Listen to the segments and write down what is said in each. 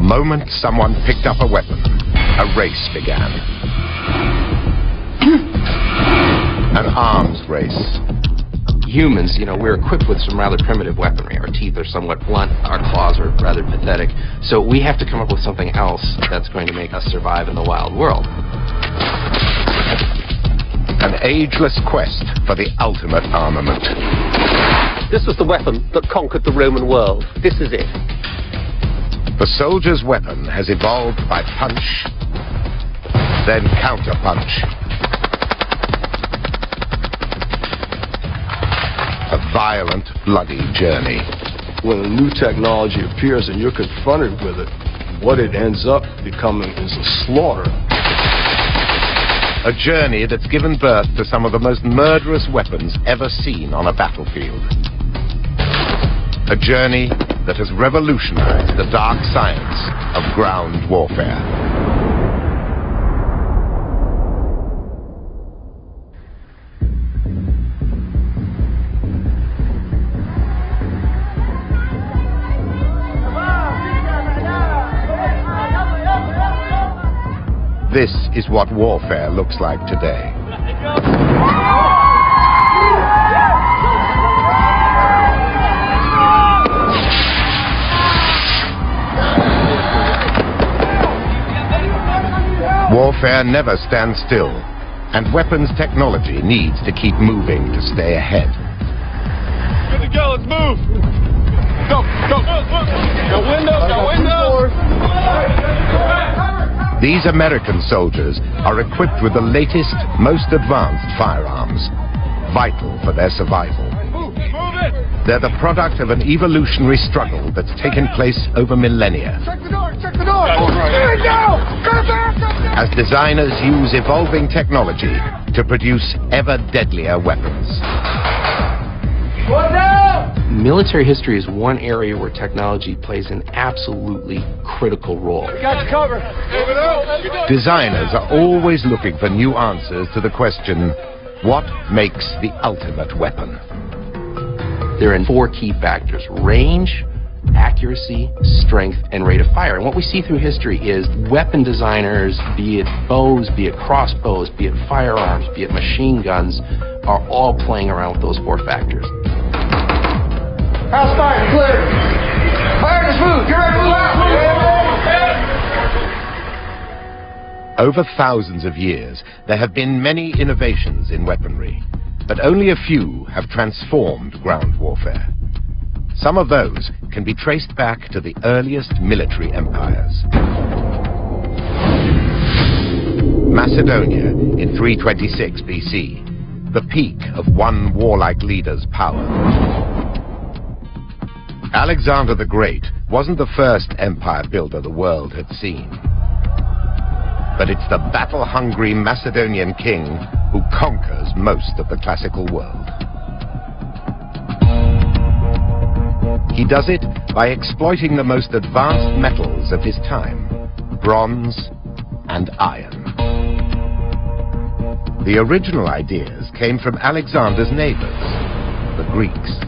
moment someone picked up a weapon, a race began. An arms race. Humans, we're equipped with some rather primitive weaponry. Our teeth are somewhat blunt, our claws are rather pathetic. So we have to come up with something else that's going to make us survive in the wild world. An ageless quest for the ultimate armament. This was the weapon that conquered the Roman world. This is it. The soldier's weapon has evolved by punch, then counter-punch. A violent, bloody journey. When a new technology appears and you're confronted with it, what it ends up becoming is a slaughter. A journey that's given birth to some of the most murderous weapons ever seen on a battlefield. A journey that has revolutionized the dark science of ground warfare. This is what warfare looks like today. Warfare never stands still, and weapons technology needs to keep moving to stay ahead. Good to go, let's move! Go, go! Got windows, got windows! These American soldiers are equipped with the latest, most advanced firearms, vital for their survival. Move it! They're the product of an evolutionary struggle that's taken place over millennia. Check the door! Check the door! Here we go! Go back! As designers use evolving technology to produce ever deadlier weapons. One down! Military history is one area where technology plays an absolutely critical role. Got you covered. Designers are always looking for new answers to the question, what makes the ultimate weapon? There are 4 key factors: range, accuracy, strength, and rate of fire. And what we see through history is weapon designers, be it bows, be it crossbows, be it firearms, be it machine guns, are all playing around with those 4 factors. House fire, clear. Fire is moved. You're ready to move out. Over thousands of years, there have been many innovations in weaponry, but only a few have transformed ground warfare. Some of those can be traced back to the earliest military empires. Macedonia in 326 BC, the peak of one warlike leader's power. Alexander the Great wasn't the first empire builder the world had seen. But it's the battle-hungry Macedonian king who conquers most of the classical world. He does it by exploiting the most advanced metals of his time, bronze and iron. The original ideas came from Alexander's neighbors, the Greeks.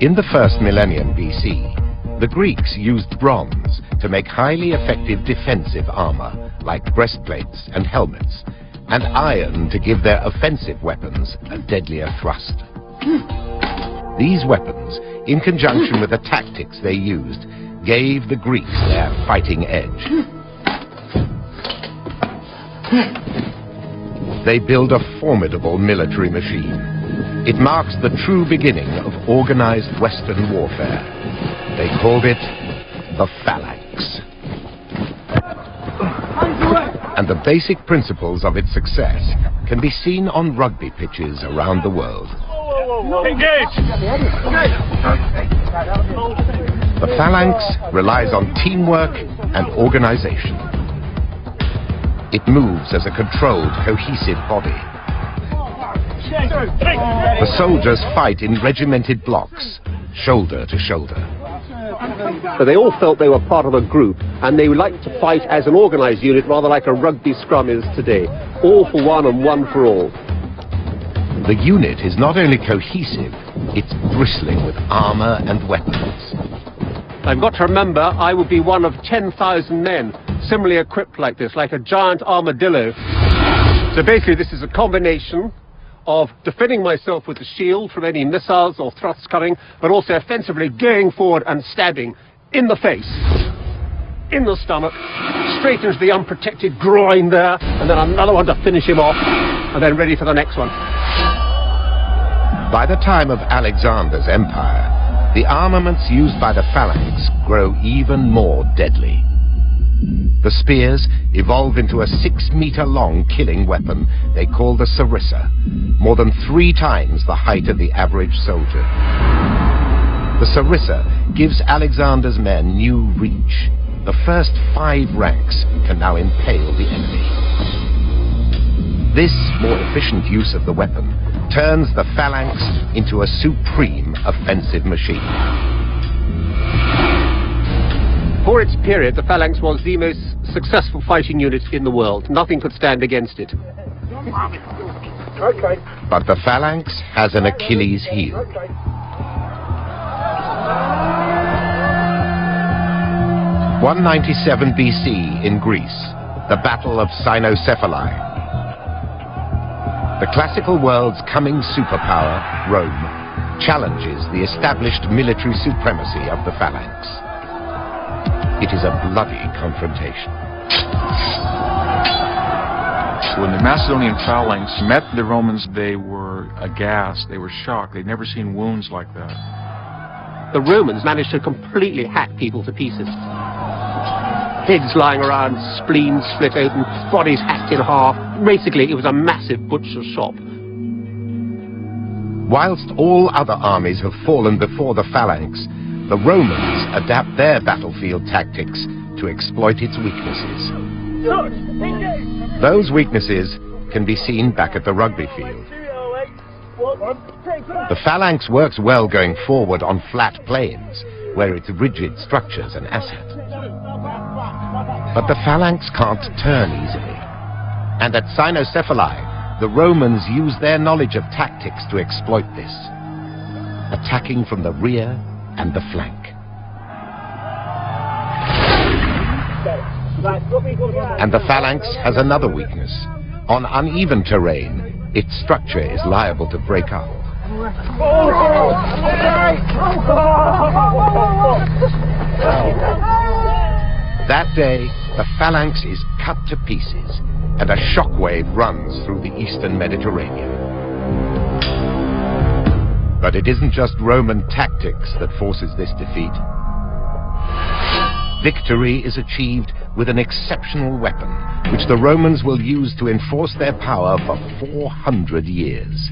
In the first millennium BC, the Greeks used bronze to make highly effective defensive armor, like breastplates and helmets, and iron to give their offensive weapons a deadlier thrust. These weapons, in conjunction with the tactics they used, gave the Greeks their fighting edge. They build a formidable military machine. It marks the true beginning of organized Western warfare. They called it the phalanx. And the basic principles of its success can be seen on rugby pitches around the world. Engage! The phalanx relies on teamwork and organization. It moves as a controlled, cohesive body. The soldiers fight in regimented blocks, shoulder to shoulder. So they all felt they were part of a group, and they liked to fight as an organized unit, rather like a rugby scrum is today. All for one and one for all. The unit is not only cohesive, it's bristling with armor and weapons. I've got to remember I would be one of 10,000 men similarly equipped like this, like a giant armadillo. So basically this is a combination of defending myself with the shield from any missiles or thrusts coming, but also offensively going forward and stabbing in the face, in the stomach, straight into the unprotected groin there, and then another one to finish him off, and then ready for the next one. By the time of Alexander's empire, the armaments used by the phalanx grow even more deadly. The spears evolve into a 6-meter-long killing weapon they call the sarissa, more than 3 times the height of the average soldier. The sarissa gives Alexander's men new reach. The first 5 ranks can now impale the enemy. This more efficient use of the weapon turns the phalanx into a supreme offensive machine. For its period, the phalanx was the most successful fighting unit in the world. Nothing could stand against it. Okay. But the phalanx has an Achilles heel. 197 BC in Greece, the Battle of Cynocephali. The classical world's coming superpower, Rome, challenges the established military supremacy of the phalanx. It is a bloody confrontation. When the Macedonian phalanx met the Romans, they were aghast, they were shocked. They'd never seen wounds like that. The Romans managed to completely hack people to pieces. Heads lying around, spleens split open, bodies hacked in half. Basically, it was a massive butcher's shop. Whilst all other armies have fallen before the phalanx, the Romans adapt their battlefield tactics to exploit its weaknesses. Those weaknesses can be seen back at the rugby field. The phalanx works well going forward on flat plains, where it's rigid structures and assets. But the phalanx can't turn easily. And at Cynocephali, the Romans use their knowledge of tactics to exploit this, attacking from the rear and the flank. And the phalanx has another weakness. On uneven terrain, its structure is liable to break up. That day, the phalanx is cut to pieces, and a shockwave runs through the eastern Mediterranean. But it isn't just Roman tactics that forces this defeat. Victory is achieved with an exceptional weapon, which the Romans will use to enforce their power for 400 years.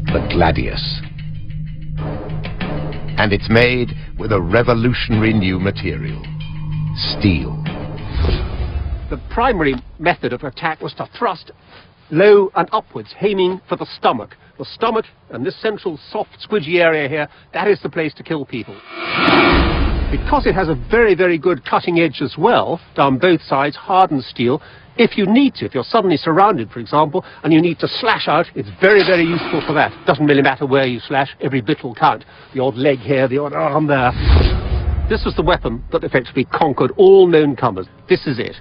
The gladius. And it's made with a revolutionary new material. Steel. The primary method of attack was to thrust low and upwards, aiming for the stomach. The stomach and this central soft, squidgy area here, that is the place to kill people. Because it has a very, very good cutting edge as well, down both sides, hardened steel, if you need to, if you're suddenly surrounded, for example, and you need to slash out, it's very, very useful for that. Doesn't really matter where you slash, every bit will count. The odd leg here, the odd arm there. This was the weapon that effectively conquered all known comers. This is it.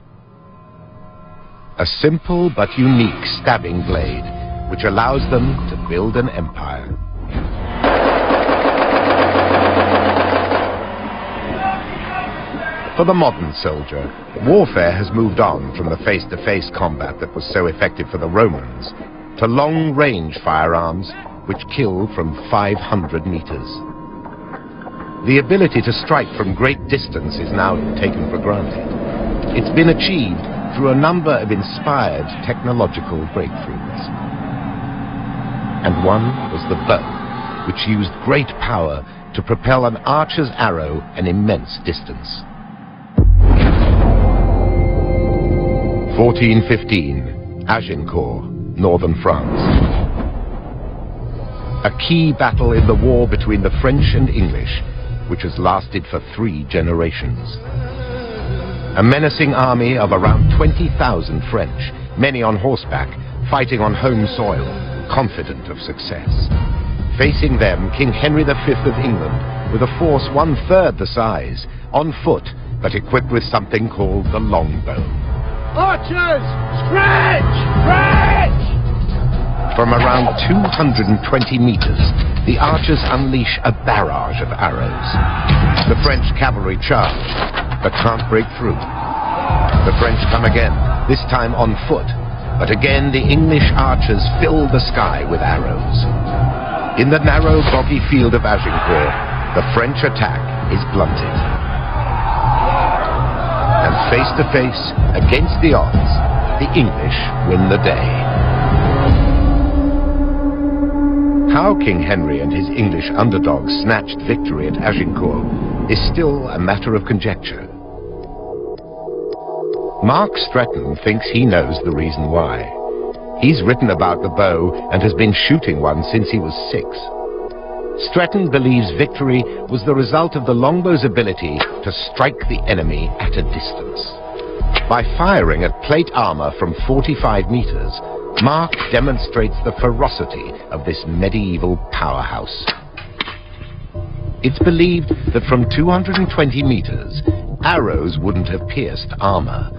A simple but unique stabbing blade, which allows them to build an empire. For the modern soldier, warfare has moved on from the face-to-face combat that was so effective for the Romans to long-range firearms which kill from 500 meters. The ability to strike from great distance is now taken for granted. It's been achieved through a number of inspired technological breakthroughs. And one was the bow, which used great power to propel an archer's arrow an immense distance. 1415, Agincourt, northern France. A key battle in the war between the French and English, which has lasted for 3 generations. A menacing army of around 20,000 French, many on horseback, fighting on home soil, confident of success. Facing them, King Henry V of England with a force 1/3 the size, on foot, but equipped with something called the longbow. Archers! Stretch! Stretch! From around 220 meters, the archers unleash a barrage of arrows. The French cavalry charge, but can't break through. The French come again, this time on foot, but again the English archers fill the sky with arrows. In the narrow, boggy field of Agincourt, the French attack is blunted. And face to face, against the odds, the English win the day. How King Henry and his English underdogs snatched victory at Agincourt is still a matter of conjecture. Mark Stretton thinks he knows the reason why. He's written about the bow and has been shooting one since he was 6. Stretton believes victory was the result of the longbow's ability to strike the enemy at a distance. By firing at plate armor from 45 meters, Mark demonstrates the ferocity of this medieval powerhouse. It's believed that from 220 meters, arrows wouldn't have pierced armor,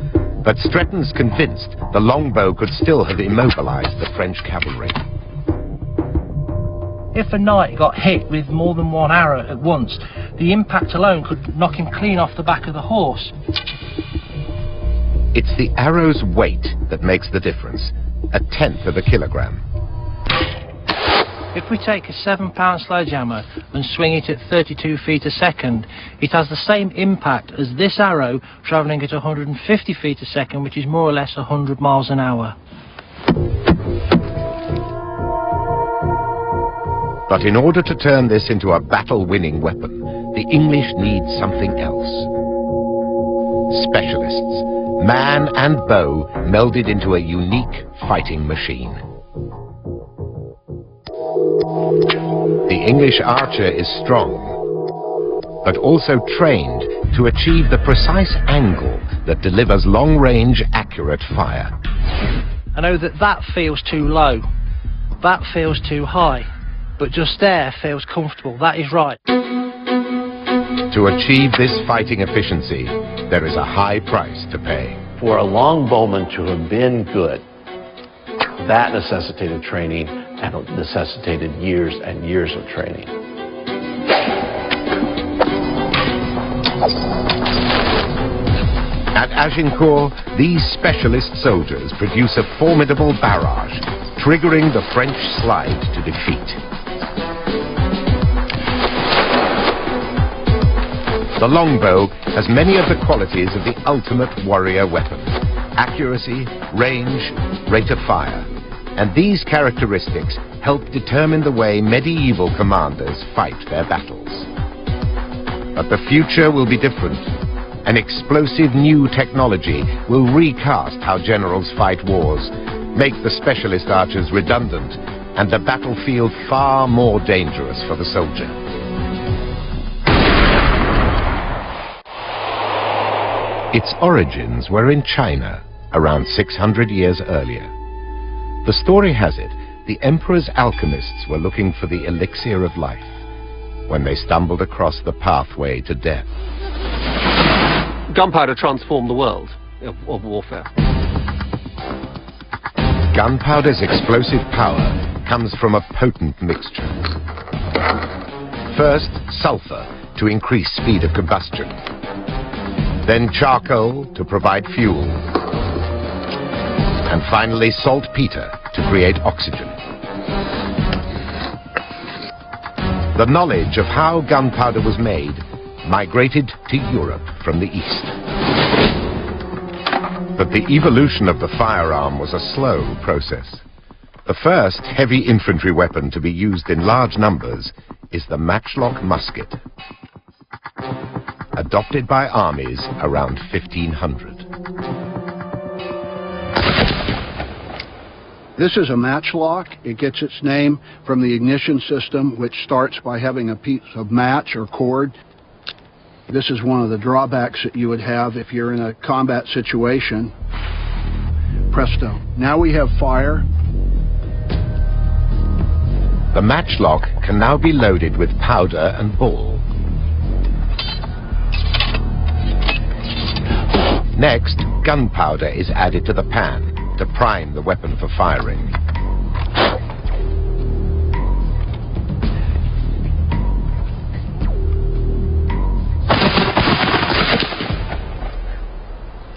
but Stretton's convinced the longbow could still have immobilized the French cavalry. If a knight got hit with more than one arrow at once, the impact alone could knock him clean off the back of the horse. It's the arrow's weight that makes the difference, 1/10 of a kilogram. If we take a 7-pound sledgehammer and swing it at 32 feet a second, it has the same impact as this arrow travelling at 150 feet a second, which is more or less 100 miles an hour. But in order to turn this into a battle-winning weapon, the English need something else. Specialists, man and bow melded into a unique fighting machine. The English archer is strong, but also trained to achieve the precise angle that delivers long-range, accurate fire. I know that feels too low, that feels too high, but just there feels comfortable. That is right. To achieve this fighting efficiency, there is a high price to pay. For a longbowman to have been good, that necessitated training and necessitated years and years of training. At Agincourt, these specialist soldiers produce a formidable barrage, triggering the French slide to defeat. The longbow has many of the qualities of the ultimate warrior weapon: accuracy, range, rate of fire. And these characteristics help determine the way medieval commanders fight their battles. But the future will be different. An explosive new technology will recast how generals fight wars, make the specialist archers redundant, and the battlefield far more dangerous for the soldier. Its origins were in China, around 600 years earlier. The story has it, the emperor's alchemists were looking for the elixir of life when they stumbled across the pathway to death. Gunpowder transformed the world of warfare. Gunpowder's explosive power comes from a potent mixture. First, sulfur to increase speed of combustion. Then charcoal to provide fuel. And finally saltpeter to create oxygen. The knowledge of how gunpowder was made migrated to Europe from the east. But the evolution of the firearm was a slow process. The first heavy infantry weapon to be used in large numbers is the matchlock musket, adopted by armies around 1500. This is a matchlock. It gets its name from the ignition system, which starts by having a piece of match or cord. This is one of the drawbacks that you would have if you're in a combat situation. Presto. Now we have fire. The matchlock can now be loaded with powder and ball, Next, gunpowder is added to the pan to prime the weapon for firing.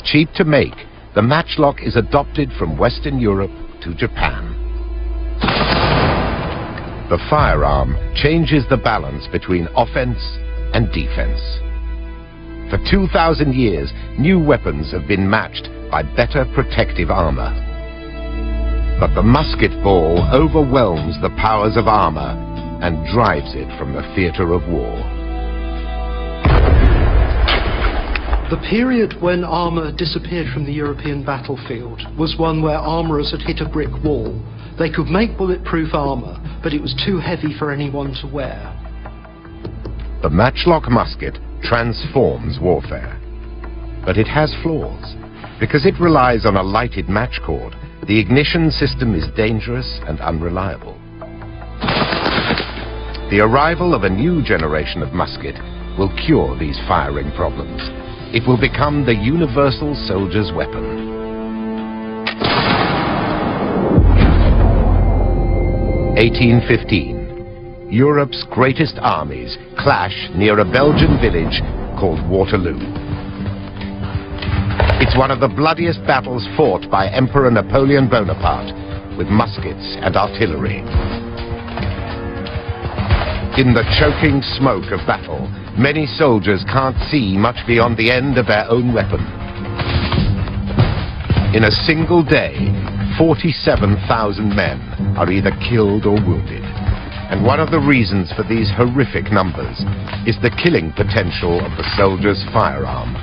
Cheap to make, the matchlock is adopted from Western Europe to Japan. The firearm changes the balance between offense and defense. For 2,000 years, new weapons have been matched by better protective armor. But the musket ball overwhelms the powers of armor and drives it from the theater of war. The period when armour disappeared from the European battlefield was one where armourers had hit a brick wall. They could make bulletproof armour, but it was too heavy for anyone to wear. The matchlock musket transforms warfare. But it has flaws. Because it relies on a lighted match cord, the ignition system is dangerous and unreliable. The arrival of a new generation of musket will cure these firing problems. It will become the universal soldier's weapon. (1815). Europe's greatest armies clash near a Belgian village called Waterloo. It's one of the bloodiest battles fought by Emperor Napoleon Bonaparte with muskets and artillery. In the choking smoke of battle, many soldiers can't see much beyond the end of their own weapon. In a single day, 47,000 men are either killed or wounded. And one of the reasons for these horrific numbers is the killing potential of the soldier's firearm.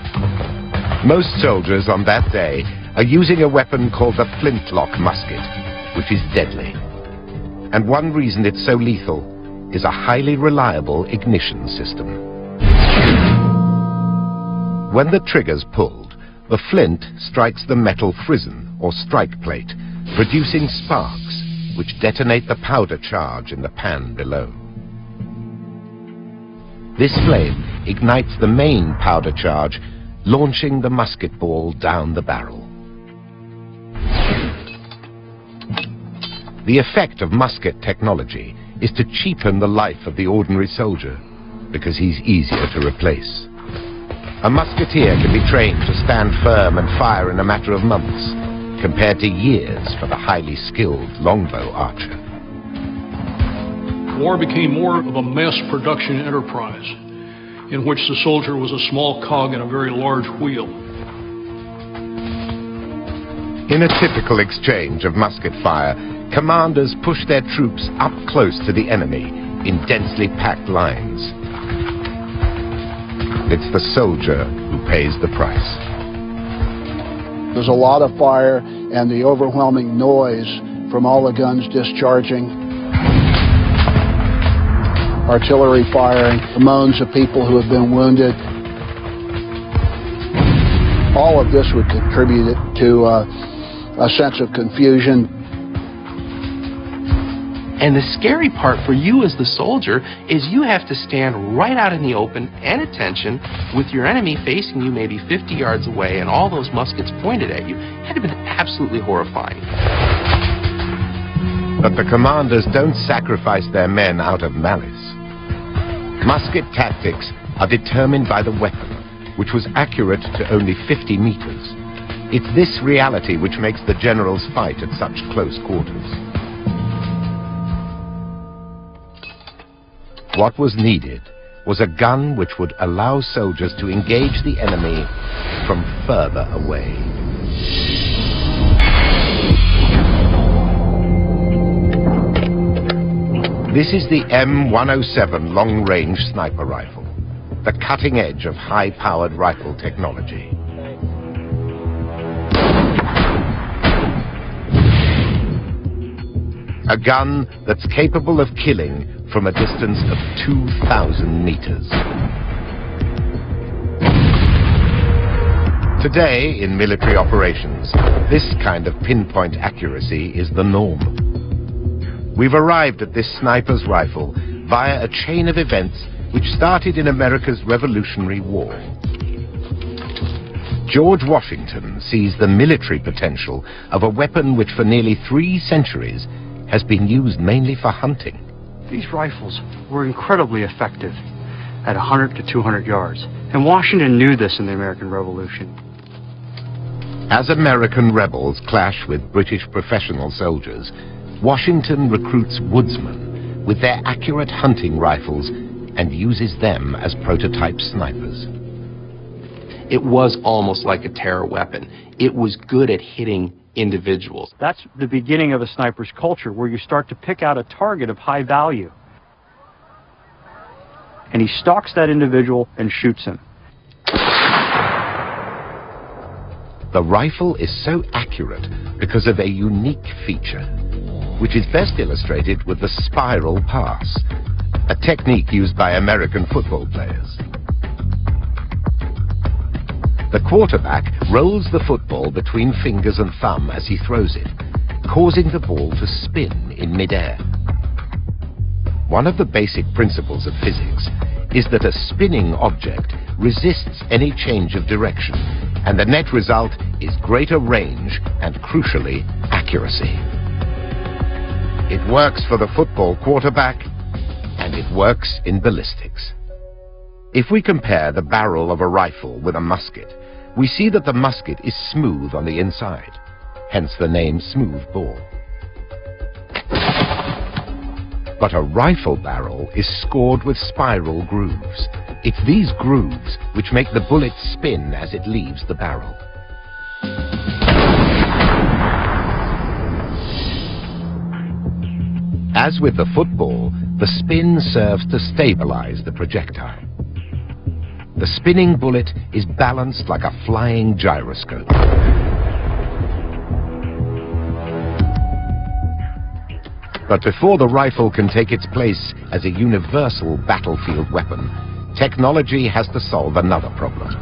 Most soldiers on that day are using a weapon called the flintlock musket, which is deadly. And one reason it's so lethal is a highly reliable ignition system. When the trigger's pulled, the flint strikes the metal frizzen or strike plate, producing sparks which detonate the powder charge in the pan below. This flame ignites the main powder charge, launching the musket ball down the barrel. The effect of musket technology is to cheapen the life of the ordinary soldier, because he's easier to replace. A musketeer can be trained to stand firm and fire in a matter of months, compared to years for the highly skilled longbow archer. War became more of a mass production enterprise, in which the soldier was a small cog in a very large wheel. In a typical exchange of musket fire, commanders push their troops up close to the enemy in densely packed lines. It's the soldier who pays the price. There's a lot of fire and the overwhelming noise from all the guns discharging, artillery firing, the moans of people who have been wounded. All of this would contribute to a sense of confusion. And the scary part for you as the soldier is you have to stand right out in the open and attention with your enemy facing you maybe 50 yards away and all those muskets pointed at you. It had to have been absolutely horrifying. But the commanders don't sacrifice their men out of malice. Musket tactics are determined by the weapon, which was accurate to only 50 meters. It's this reality which makes the generals fight at such close quarters. What was needed was a gun which would allow soldiers to engage the enemy from further away. This is the M107 long-range sniper rifle, the cutting edge of high-powered rifle technology. A gun that's capable of killing from a distance of 2,000 meters. Today, in military operations, this kind of pinpoint accuracy is the norm. We've arrived at this sniper's rifle via a chain of events which started in America's Revolutionary War. George Washington sees the military potential of a weapon which for nearly 3 centuries has been used mainly for hunting. These rifles were incredibly effective at 100 to 200 yards, and Washington knew this in the American Revolution. As American rebels clash with British professional soldiers, Washington recruits woodsmen with their accurate hunting rifles and uses them as prototype snipers. It was almost like a terror weapon. It was good at hitting individuals. That's the beginning of a sniper's culture, where you start to pick out a target of high value. And he stalks that individual and shoots him. The rifle is so accurate because of a unique feature, which is best illustrated with the spiral pass, a technique used by American football players. The quarterback rolls the football between fingers and thumb as he throws it, causing the ball to spin in midair. One of the basic principles of physics is that a spinning object resists any change of direction, and the net result is greater range and, crucially, accuracy. It works for the football quarterback, and it works in ballistics. If we compare the barrel of a rifle with a musket, we see that the musket is smooth on the inside, hence the name smooth bore. But a rifle barrel is scored with spiral grooves. It's these grooves which make the bullet spin as it leaves the barrel. As with the football, the spin serves to stabilize the projectile. The spinning bullet is balanced like a flying gyroscope. But before the rifle can take its place as a universal battlefield weapon, technology has to solve another problem.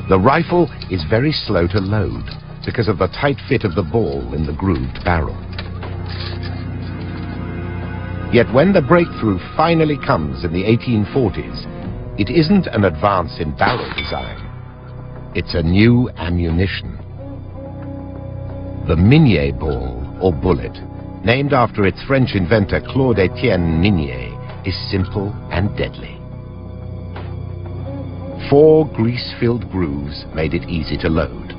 The rifle is very slow to load because of the tight fit of the ball in the grooved barrel. Yet when the breakthrough finally comes in the 1840s, it isn't an advance in barrel design. It's a new ammunition. The Minié ball, or bullet, named after its French inventor Claude-Étienne Minié, is simple and deadly. 4 grease-filled grooves made it easy to load,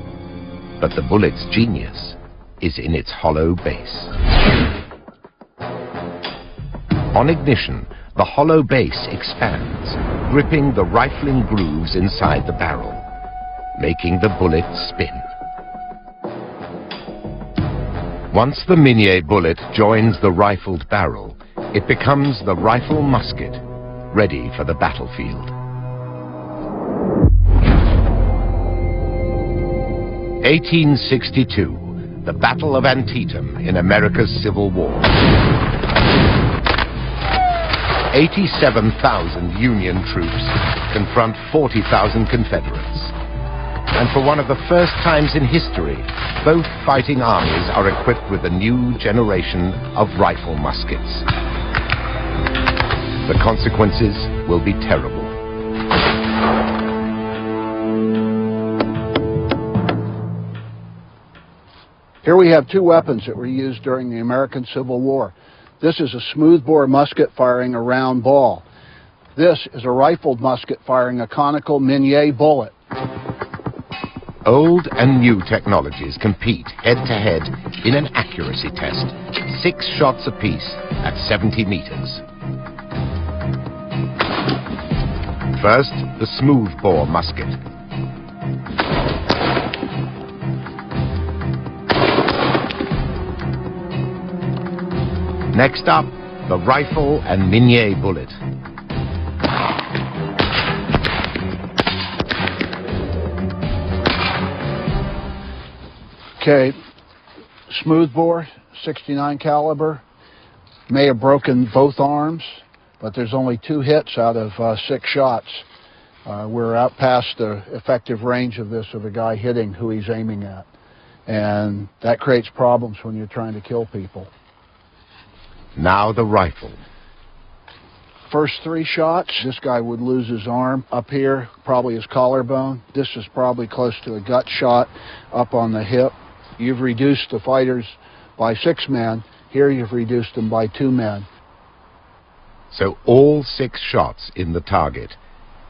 but the bullet's genius is in its hollow base. On ignition, the hollow base expands, gripping the rifling grooves inside the barrel, making the bullet spin. Once the Minié bullet joins the rifled barrel, it becomes the rifle musket, ready for the battlefield. 1862, the Battle of Antietam in America's Civil War. 87,000 Union troops confront 40,000 Confederates. And for one of the first times in history, both fighting armies are equipped with a new generation of rifle muskets. The consequences will be terrible. Here we have 2 weapons that were used during the American Civil War. This is a smoothbore musket firing a round ball. This is a rifled musket firing a conical Minié bullet. Old and new technologies compete head-to-head in an accuracy test. 6 shots apiece at 70 meters. First, the smoothbore musket. Next up, the rifle and Minié bullet. Okay, smoothbore, 69 caliber, may have broken both arms, but there's only 2 hits out of 6 shots. We're out past the effective range of this of a guy hitting who he's aiming at, and that creates problems when you're trying to kill people. Now the rifle. First 3 shots, this guy would lose his arm. Up here, probably his collarbone. This is probably close to a gut shot up on the hip. You've reduced the fighters by 6 men. Here you've reduced them by 2 men. So all 6 shots in the target.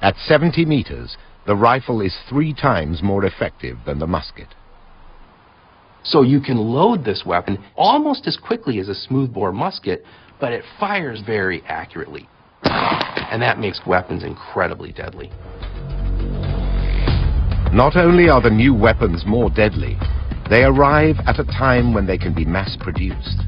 At 70 meters, the rifle is 3 times more effective than the musket. So you can load this weapon almost as quickly as a smoothbore musket, but it fires very accurately. And that makes weapons incredibly deadly. Not only are the new weapons more deadly, they arrive at a time when they can be mass-produced.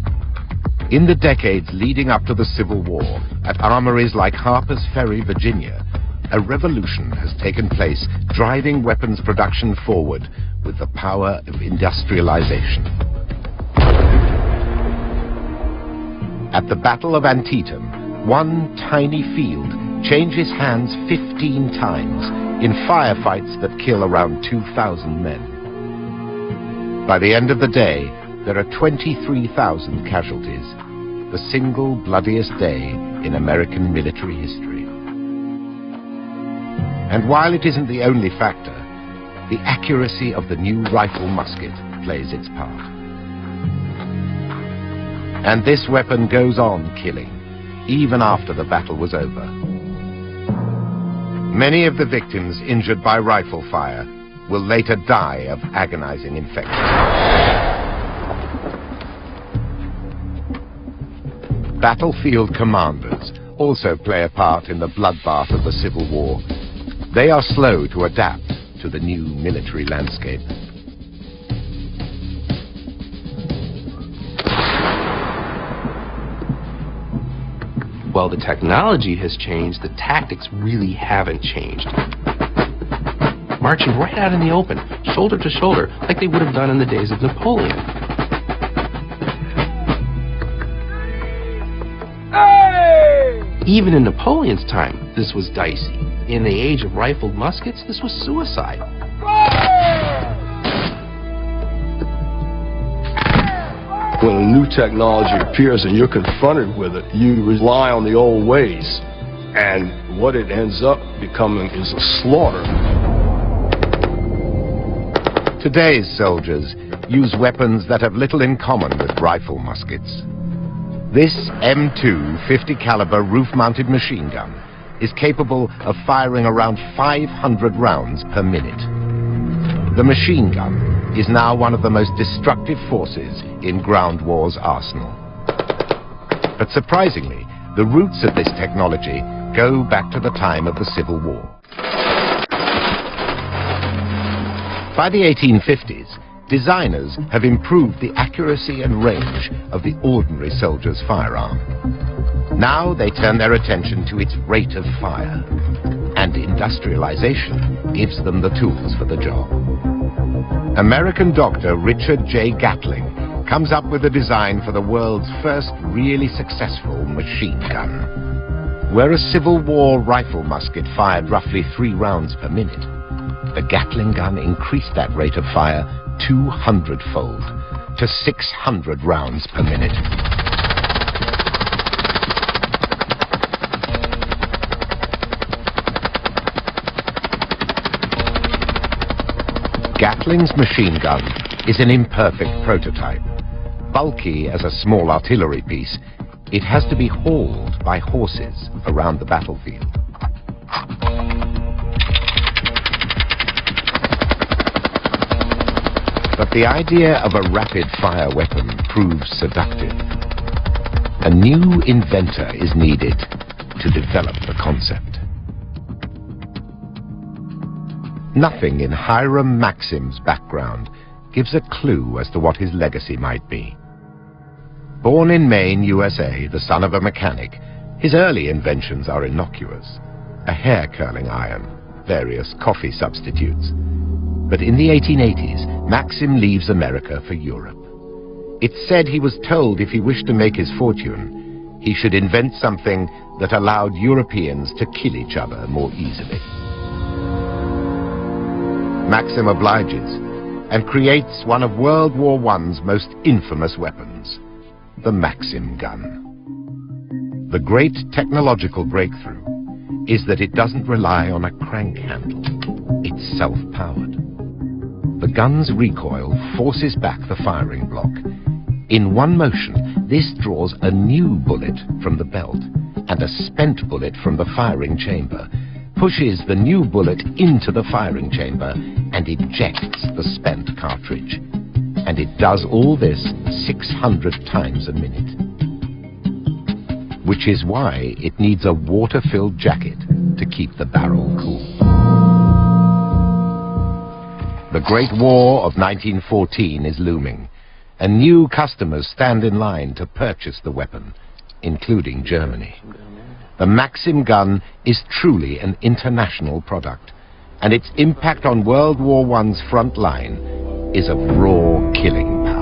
In the decades leading up to the Civil War, at armories like Harper's Ferry, Virginia, a revolution has taken place, driving weapons production forward with the power of industrialization. At the Battle of Antietam, one tiny field changes hands 15 times in firefights that kill around 2,000 men. By the end of the day, there are 23,000 casualties, the single bloodiest day in American military history. And while it isn't the only factor, the accuracy of the new rifle musket plays its part. And this weapon goes on killing, even after the battle was over. Many of the victims injured by rifle fire will later die of agonizing infection. Battlefield commanders also play a part in the bloodbath of the Civil War. They are slow to adapt to the new military landscape. While the technology has changed, the tactics really haven't changed. Marching right out in the open, shoulder to shoulder, like they would have done in the days of Napoleon. Hey! Even in Napoleon's time, this was dicey. In the age of rifled muskets, this was suicide. When a new technology appears and you're confronted with it, you rely on the old ways. And what it ends up becoming is a slaughter. Today's soldiers use weapons that have little in common with rifle muskets. This M2 50 caliber roof-mounted machine gun is capable of firing around 500 rounds per minute. The machine gun is now one of the most destructive forces in ground war's arsenal. But surprisingly, the roots of this technology go back to the time of the Civil War. By the 1850s, designers have improved the accuracy and range of the ordinary soldier's firearm. Now they turn their attention to its rate of fire, and industrialization gives them the tools for the job. American doctor Richard J. Gatling comes up with a design for the world's first really successful machine gun. Where a Civil War rifle musket fired roughly 3 rounds per minute, the Gatling gun increased that rate of fire 200-fold to 600 rounds per minute. Gatling's machine gun is an imperfect prototype. Bulky as a small artillery piece, it has to be hauled by horses around the battlefield. But the idea of a rapid-fire weapon proves seductive. A new inventor is needed to develop the concept. Nothing in Hiram Maxim's background gives a clue as to what his legacy might be. Born in Maine, USA, the son of a mechanic, his early inventions are innocuous. A hair-curling iron, various coffee substitutes. But in the 1880s, Maxim leaves America for Europe. It's said he was told if he wished to make his fortune, he should invent something that allowed Europeans to kill each other more easily. Maxim obliges and creates one of World War I's most infamous weapons, the Maxim gun. The great technological breakthrough is that it doesn't rely on a crank handle. It's self-powered. The gun's recoil forces back the firing block. In one motion, this draws a new bullet from the belt and a spent bullet from the firing chamber, pushes the new bullet into the firing chamber and ejects the spent cartridge. And it does all this 600 times a minute. Which is why it needs a water-filled jacket to keep the barrel cool. The Great War of 1914 is looming, and new customers stand in line to purchase the weapon, including Germany. The Maxim gun is truly an international product, and its impact on World War I's front line is of raw killing power.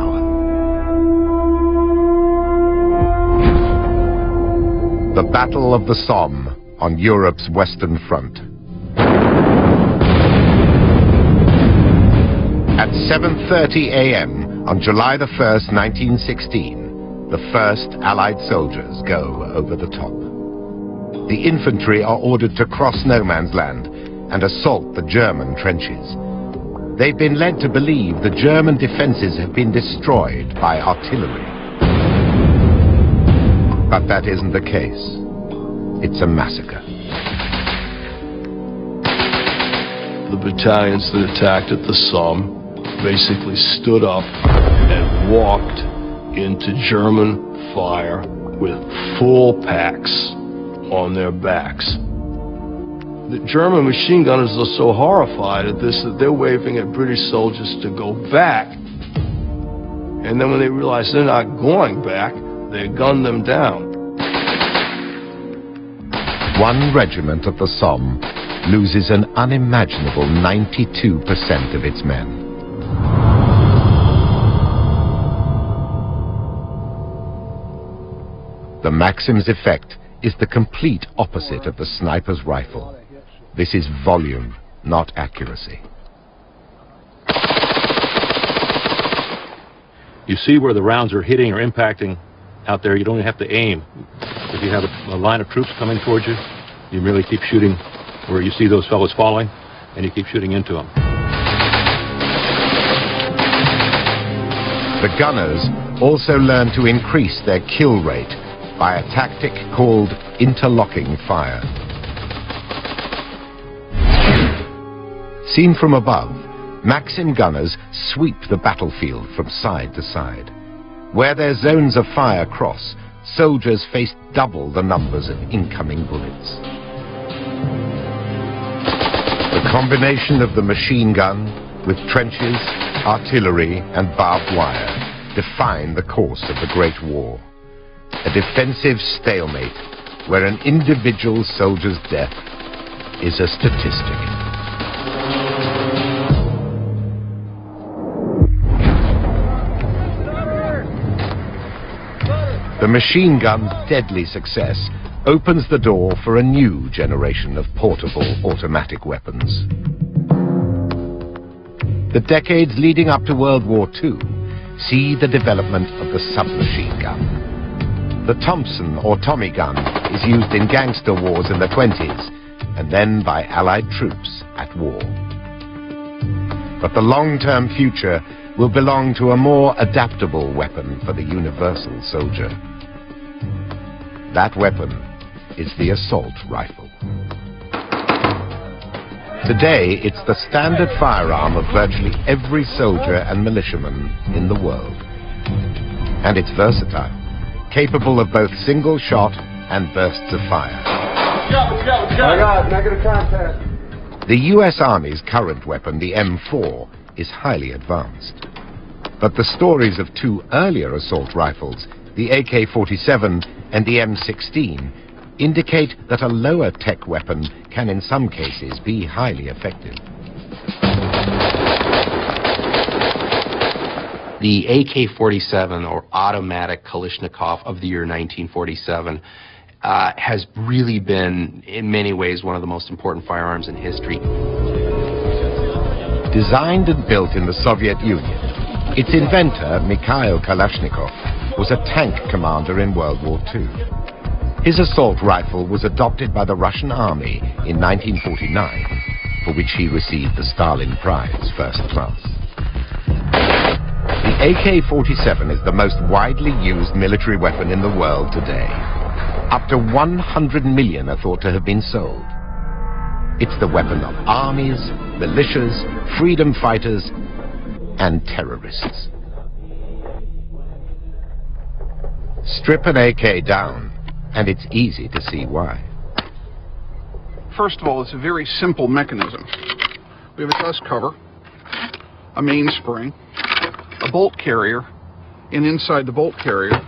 The Battle of the Somme on Europe's Western Front. At 7:30 a.m. on July the 1st, 1916, the first Allied soldiers go over the top. The infantry are ordered to cross no man's land and assault the German trenches. They've been led to believe the German defenses have been destroyed by artillery. But that isn't the case. It's a massacre. The battalions that attacked at the Somme basically stood up and walked into German fire with full packs on their backs. The German machine gunners are so horrified at this that they're waving at British soldiers to go back. And then when they realize they're not going back, they gun them down. One regiment of the Somme loses an unimaginable 92% of its men. The Maxim's effect is the complete opposite of the sniper's rifle. This is volume, not accuracy. You see where the rounds are hitting or impacting out there. You don't even have to aim. If you have a line of troops coming towards you, you merely keep shooting where you see those fellows falling, and you keep shooting into them. The gunners also learn to increase their kill rate by a tactic called interlocking fire. Seen from above, Maxim gunners sweep the battlefield from side to side. Where their zones of fire cross, soldiers face double the numbers of incoming bullets. The combination of the machine gun with trenches, artillery, and barbed wire define the course of the Great War. A defensive stalemate where an individual soldier's death is a statistic. The machine gun's deadly success opens the door for a new generation of portable automatic weapons. The decades leading up to World War II see the development of the submachine gun. The Thompson or Tommy gun is used in gangster wars in the 20s and then by Allied troops at war. But the long-term future will belong to a more adaptable weapon for the universal soldier. That weapon is the assault rifle. Today, it's the standard firearm of virtually every soldier and militiaman in the world. And it's versatile, capable of both single shot and bursts of fire. Negative contact. The US Army's current weapon, the M4, is highly advanced. But the stories of two earlier assault rifles, the AK-47 and the M16, indicate that a lower-tech weapon can in some cases be highly effective. The AK-47, or automatic Kalashnikov of the year 1947, has really been, in many ways, one of the most important firearms in history. Designed and built in the Soviet Union, its inventor, Mikhail Kalashnikov, was a tank commander in World War II. His assault rifle was adopted by the Russian army in 1949, for which he received the Stalin Prize First Class. The AK-47 is the most widely used military weapon in the world today. Up to 100 million are thought to have been sold. It's the weapon of armies, militias, freedom fighters, and terrorists. Strip an AK down, and it's easy to see why. First of all, it's a very simple mechanism. We have a dust cover, a mainspring, a bolt carrier, and inside the bolt carrier,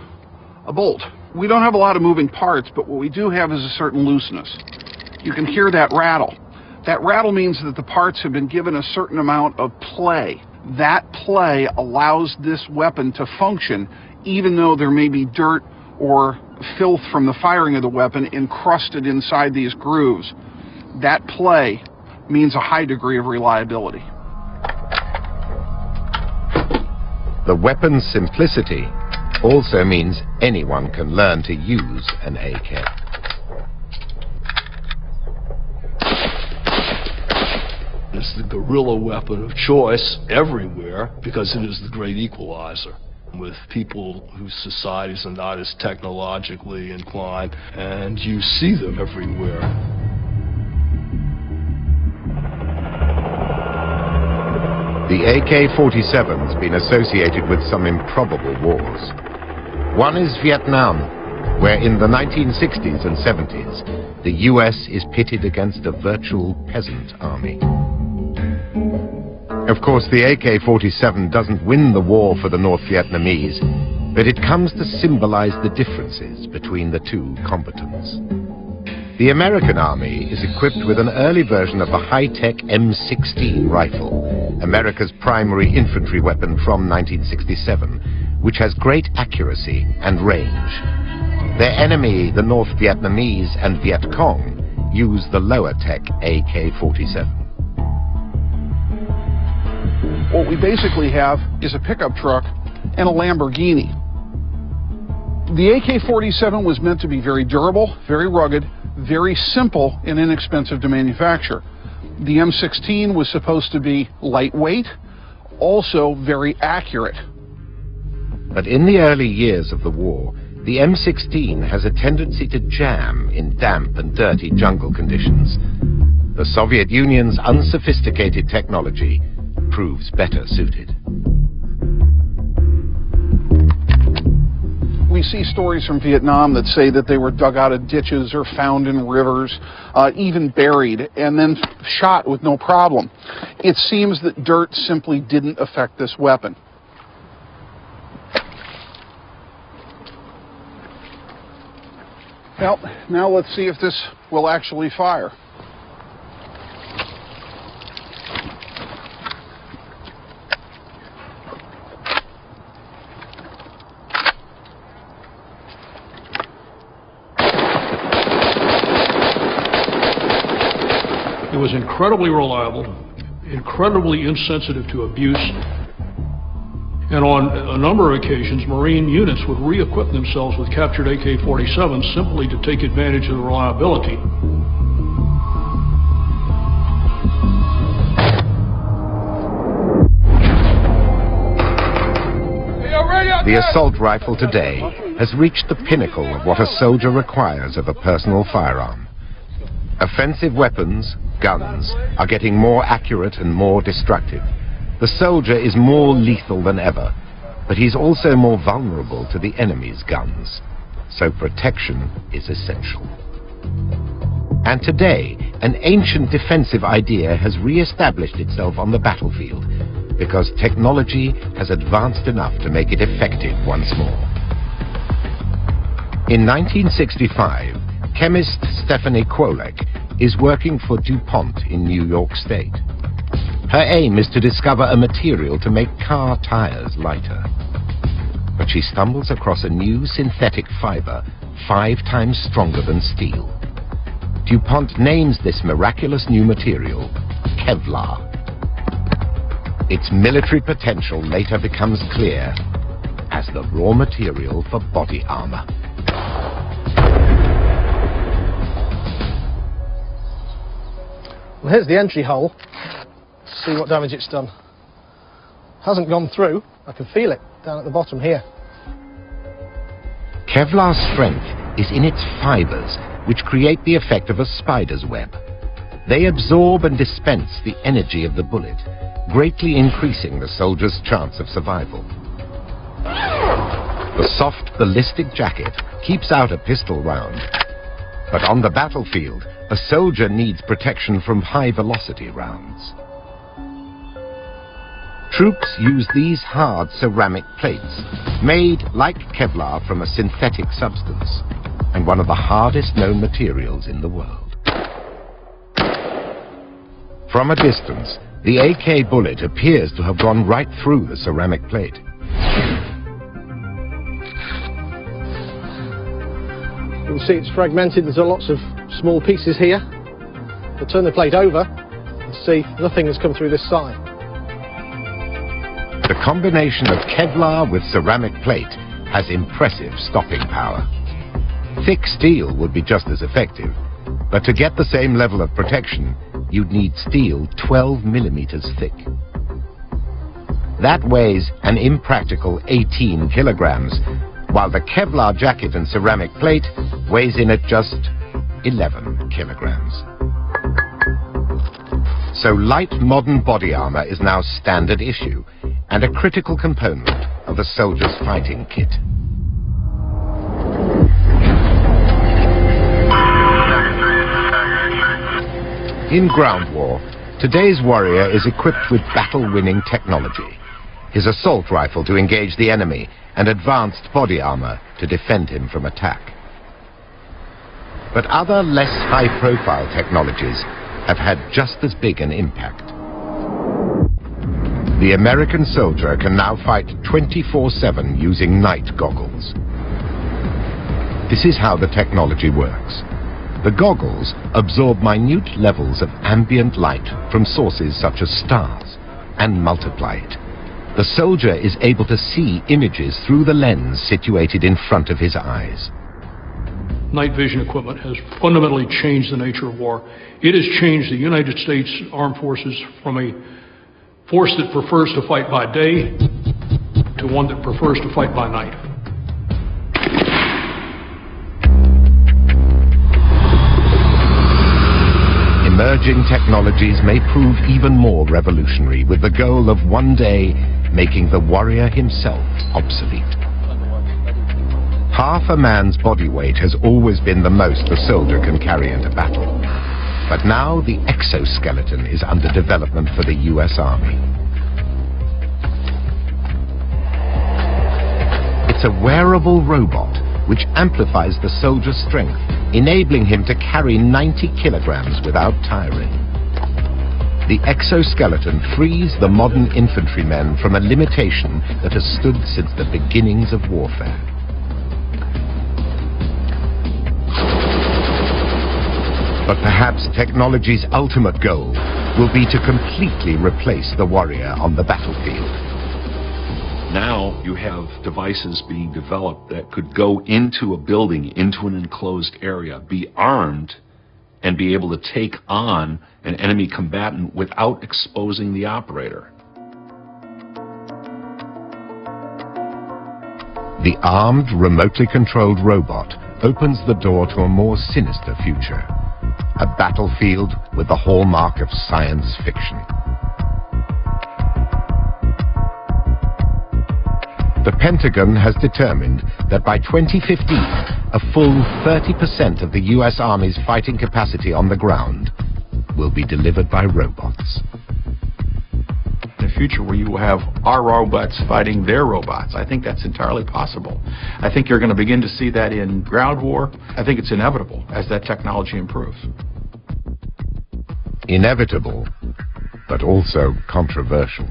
a bolt. We don't have a lot of moving parts, but what we do have is a certain looseness. You can hear that rattle. That rattle means that the parts have been given a certain amount of play. That play allows this weapon to function even though there may be dirt or filth from the firing of the weapon encrusted inside these grooves. That play means a high degree of reliability. The weapon's simplicity also means anyone can learn to use an AK. It's the guerrilla weapon of choice everywhere because it is the great equalizer with people whose societies are not as technologically inclined, and you see them everywhere. The AK-47's been associated with some improbable wars. One is Vietnam, where in the 1960s and 70s, the US is pitted against a virtual peasant army. Of course, the AK-47 doesn't win the war for the North Vietnamese, but it comes to symbolize the differences between the two combatants. The American Army is equipped with an early version of the high-tech M16 rifle, America's primary infantry weapon from 1967, which has great accuracy and range. Their enemy, the North Vietnamese and Viet Cong, use the lower-tech AK-47. What we basically have is a pickup truck and a Lamborghini. The AK-47 was meant to be very durable, very rugged, very simple and inexpensive to manufacture. The M16 was supposed to be lightweight, also very accurate. But in the early years of the war, the M16 has a tendency to jam in damp and dirty jungle conditions. The Soviet Union's unsophisticated technology proves better suited. We see stories from Vietnam that say that they were dug out of ditches or found in rivers, even buried, and then shot with no problem. It seems that dirt simply didn't affect this weapon. Well, now let's see if this will actually fire. It was incredibly reliable, incredibly insensitive to abuse, and on a number of occasions, Marine units would re-equip themselves with captured AK-47s simply to take advantage of the reliability. The assault rifle today has reached the pinnacle of what a soldier requires of a personal firearm. Offensive weapons, guns, are getting more accurate and more destructive. The soldier is more lethal than ever, but he's also more vulnerable to the enemy's guns. So protection is essential. And today, an ancient defensive idea has re-established itself on the battlefield because technology has advanced enough to make it effective once more. In 1965, chemist Stephanie Kwolek is working for DuPont in New York State. Her aim is to discover a material to make car tires lighter. But she stumbles across a new synthetic fiber 5 times stronger than steel. DuPont names this miraculous new material Kevlar. Its military potential later becomes clear as the raw material for body armor. here's the entry hole. Let's see what damage it's done. Hasn't gone through. I can feel it down at the bottom here. Kevlar's strength is in its fibers, which create the effect of a spider's web. They absorb and dispense the energy of the bullet, greatly increasing the soldier's chance of survival. The soft ballistic jacket keeps out a pistol round, but on the battlefield, a soldier needs protection from high-velocity rounds. Troops use these hard ceramic plates, made like Kevlar from a synthetic substance, and one of the hardest known materials in the world. From a distance, the AK bullet appears to have gone right through the ceramic plate. You can see it's fragmented. There's lots of small pieces here. I'll turn the plate over and see nothing has come through this side. The combination of Kevlar with ceramic plate has impressive stopping power. Thick steel would be just as effective, but to get the same level of protection, you'd need steel 12 millimeters thick. That weighs an impractical 18 kilograms, while the Kevlar jacket and ceramic plate weighs in at just 11 kilograms. So light modern body armor is now standard issue and a critical component of the soldier's fighting kit. In ground war, today's warrior is equipped with battle-winning technology. His assault rifle to engage the enemy and advanced body armor to defend him from attack. But other less high-profile technologies have had just as big an impact. The American soldier can now fight 24/7 using night goggles. This is how the technology works. The goggles absorb minute levels of ambient light from sources such as stars and multiply it. The soldier is able to see images through the lens situated in front of his eyes. Night vision equipment has fundamentally changed the nature of war. It has changed the United States Armed Forces from a force that prefers to fight by day to one that prefers to fight by night. Emerging technologies may prove even more revolutionary, with the goal of one day making the warrior himself obsolete. Half a man's body weight has always been the most a soldier can carry into battle. But now the exoskeleton is under development for the US Army. It's a wearable robot which amplifies the soldier's strength, enabling him to carry 90 kilograms without tiring. The exoskeleton frees the modern infantrymen from a limitation that has stood since the beginnings of warfare. But perhaps technology's ultimate goal will be to completely replace the warrior on the battlefield. Now you have devices being developed that could go into a building, into an enclosed area, be armed, and be able to take on an enemy combatant without exposing the operator. The armed, remotely controlled robot opens the door to a more sinister future. A battlefield with the hallmark of science fiction. The Pentagon has determined that by 2015, a full 30% of the US Army's fighting capacity on the ground will be delivered by robots. In a future where you will have our robots fighting their robots, I think that's entirely possible. I think you're going to begin to see that in ground war. I think it's inevitable as that technology improves. Inevitable, but also controversial.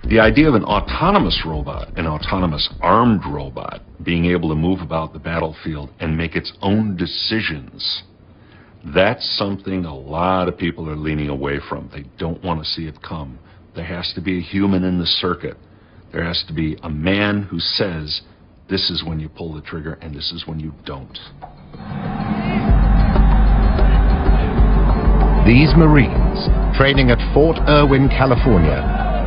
The idea of an autonomous robot, an autonomous armed robot, being able to move about the battlefield and make its own decisions, that's something a lot of people are leaning away from. They don't want to see it come. There has to be a human in the circuit. There has to be a man who says, this is when you pull the trigger and this is when you don't. These Marines, training at Fort Irwin, California,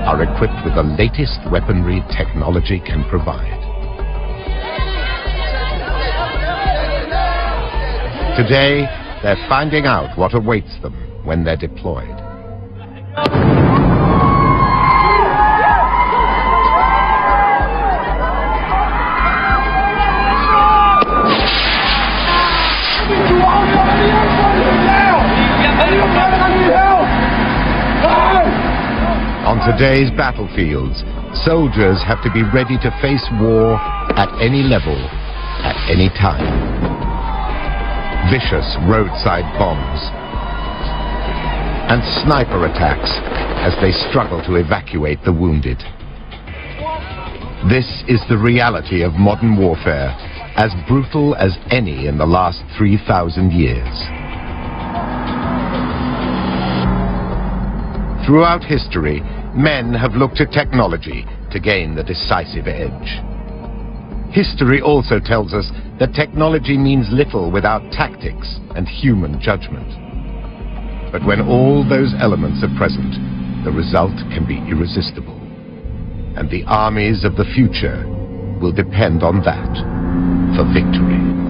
are equipped with the latest weaponry technology can provide. Today, they're finding out what awaits them when they're deployed. On today's battlefields, soldiers have to be ready to face war at any level, at any time. Vicious roadside bombs and sniper attacks as they struggle to evacuate the wounded. This is the reality of modern warfare, as brutal as any in the last 3,000 years. Throughout history, men have looked to technology to gain the decisive edge. History also tells us that technology means little without tactics and human judgment. But when all those elements are present, the result can be irresistible. And the armies of the future will depend on that for victory.